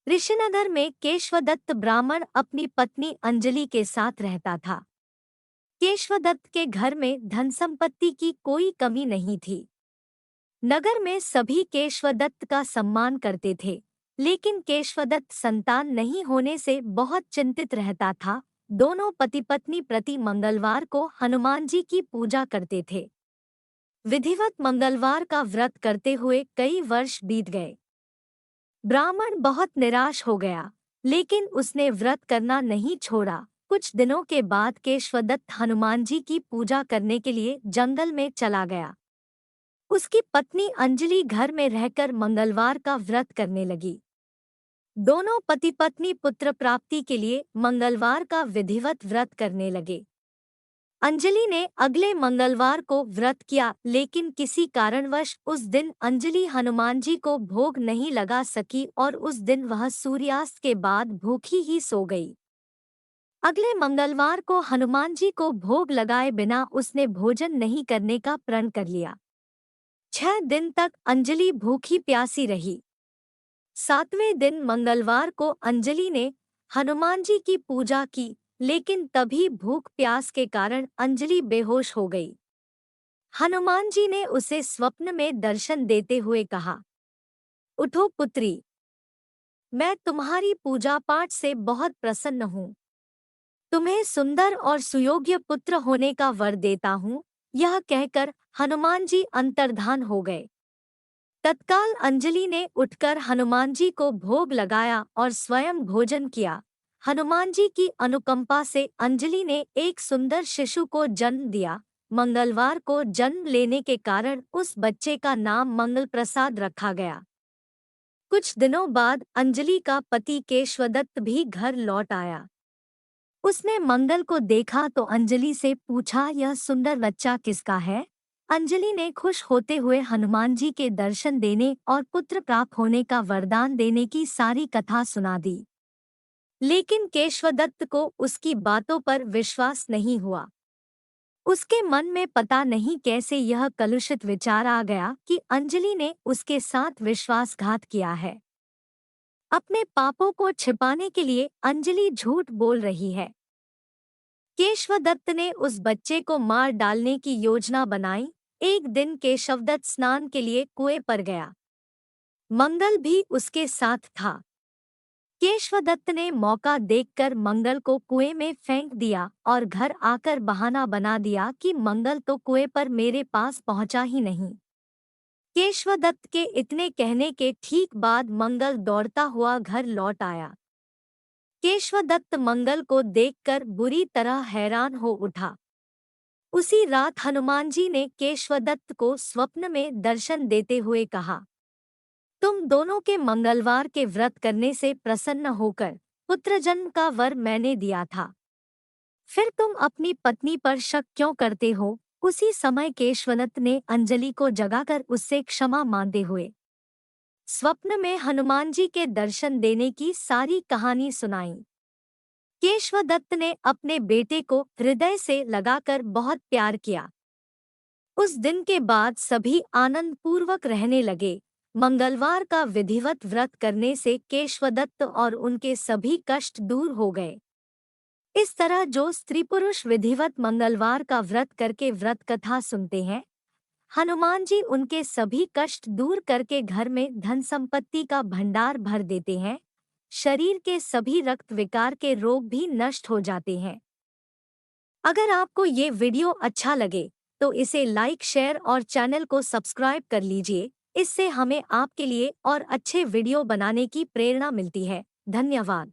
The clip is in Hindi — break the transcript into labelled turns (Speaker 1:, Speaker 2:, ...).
Speaker 1: ऋषिनगर में केशवदत्त ब्राह्मण अपनी पत्नी अंजलि के साथ रहता था। केशवदत्त के घर में धन संपत्ति की कोई कमी नहीं थी। नगर में सभी केशवदत्त का सम्मान करते थे, लेकिन केशवदत्त संतान नहीं होने से बहुत चिंतित रहता था। दोनों पति पत्नी प्रति मंगलवार को हनुमान जी की पूजा करते थे। विधिवत मंगलवार का व्रत करते हुए कई वर्ष बीत गए। ब्राह्मण बहुत निराश हो गया, लेकिन उसने व्रत करना नहीं छोड़ा। कुछ दिनों के बाद केशवदत्त हनुमान जी की पूजा करने के लिए जंगल में चला गया। उसकी पत्नी अंजलि घर में रहकर मंगलवार का व्रत करने लगी। दोनों पति पत्नी पुत्र प्राप्ति के लिए मंगलवार का विधिवत व्रत करने लगे। अंजलि ने अगले मंगलवार को व्रत किया, लेकिन किसी कारणवश उस दिन अंजलि हनुमान जी को भोग नहीं लगा सकी और उस दिन वह सूर्यास्त के बाद भूखी ही सो गई। अगले मंगलवार को हनुमान जी को भोग लगाए बिना उसने भोजन नहीं करने का प्रण कर लिया। 6 दिन तक अंजलि भूखी प्यासी रही। 7वें दिन मंगलवार को अंजलि ने हनुमान जी की पूजा की, लेकिन तभी भूख प्यास के कारण अंजलि बेहोश हो गई। हनुमान जी ने उसे स्वप्न में दर्शन देते हुए कहा, उठो पुत्री, मैं तुम्हारी पूजा पाठ से बहुत प्रसन्न हूँ। तुम्हें सुंदर और सुयोग्य पुत्र होने का वर देता हूँ। यह कहकर हनुमान जी अंतर्धान हो गए। तत्काल अंजलि ने उठकर हनुमान जी को भोग लगाया और स्वयं भोजन किया। हनुमान जी की अनुकंपा से अंजलि ने एक सुंदर शिशु को जन्म दिया। मंगलवार को जन्म लेने के कारण उस बच्चे का नाम मंगल प्रसाद रखा गया। कुछ दिनों बाद अंजलि का पति केशवदत्त भी घर लौट आया। उसने मंगल को देखा तो अंजलि से पूछा, यह सुंदर बच्चा किसका है? अंजलि ने खुश होते हुए हनुमान जी के दर्शन देने और पुत्र प्राप्त होने का वरदान देने की सारी कथा सुना दी। लेकिन केशवदत्त को उसकी बातों पर विश्वास नहीं हुआ। उसके मन में पता नहीं कैसे यह कलुषित विचार आ गया कि अंजलि ने उसके साथ विश्वासघात किया है। अपने पापों को छिपाने के लिए अंजलि झूठ बोल रही है। केशवदत्त ने उस बच्चे को मार डालने की योजना बनाई। एक दिन केशवदत्त स्नान के लिए कुएं पर गया। मंगल भी उसके साथ था। केशवदत्त ने मौका देखकर मंगल को कुएं में फेंक दिया और घर आकर बहाना बना दिया कि मंगल तो कुएं पर मेरे पास पहुंचा ही नहीं। केशवदत्त के इतने कहने के ठीक बाद मंगल दौड़ता हुआ घर लौट आया। केशवदत्त मंगल को देखकर बुरी तरह हैरान हो उठा। उसी रात हनुमान जी ने केशवदत्त को स्वप्न में दर्शन देते हुए कहा, तुम दोनों के मंगलवार के व्रत करने से प्रसन्न होकर पुत्र जन्म का वर मैंने दिया था। फिर तुम अपनी पत्नी पर शक क्यों करते हो? उसी समय केशवदत्त ने अंजलि को जगाकर उससे क्षमा मांगते हुए स्वप्न में हनुमान जी के दर्शन देने की सारी कहानी सुनाई। केशवदत्त ने अपने बेटे को हृदय से लगाकर बहुत प्यार किया। उस दिन के बाद सभी आनंद पूर्वक रहने लगे। मंगलवार का विधिवत व्रत करने से केशवदत्त और उनके सभी कष्ट दूर हो गए। इस तरह जो स्त्री पुरुष विधिवत मंगलवार का व्रत करके व्रत कथा सुनते हैं, हनुमान जी उनके सभी कष्ट दूर करके घर में धन संपत्ति का भंडार भर देते हैं। शरीर के सभी रक्त विकार के रोग भी नष्ट हो जाते हैं। अगर आपको ये वीडियो अच्छा लगे तो इसे लाइक, शेयर और चैनल को सब्सक्राइब कर लीजिए। इससे हमें आपके लिए और अच्छे वीडियो बनाने की प्रेरणा मिलती है। धन्यवाद।